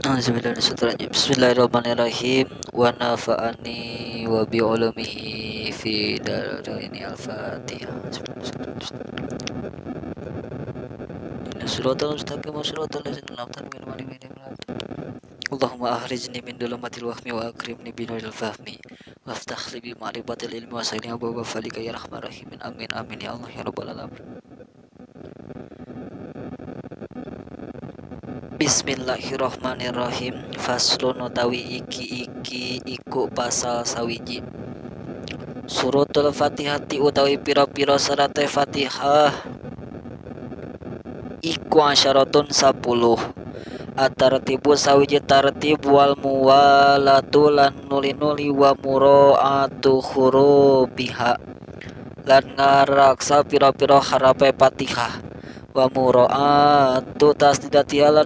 Bismillahirrahmanirrahim. Wa nafa'ani wa bi ulumihi fi daraini al-Fatihah. Inna siratal mustaqim siratal ladzina an'amta alaihim. Allahumma akhrijni min dhulumatil wahmi wa akrimni bi nuril fahmi waftah li bi ma'rifatil ilmi wa sa'ilni abwaaba fadlika ya rahman rahimin. Amin amin ya Allah ya rabbal alamin. Bismillahirrahmanirrahim. Faslun utawi iki iku pasal sawiji. Suratul Fatihati utawi pira-pira syarat Fatihah iku asyaratun 10. At-tartibu sawiji tartib wal muwalatu lan nuli-nuli wa muraatu hurufiha lan ngaraksa pira-pira harafe Fatihah wa muraatu tasdidatiha lan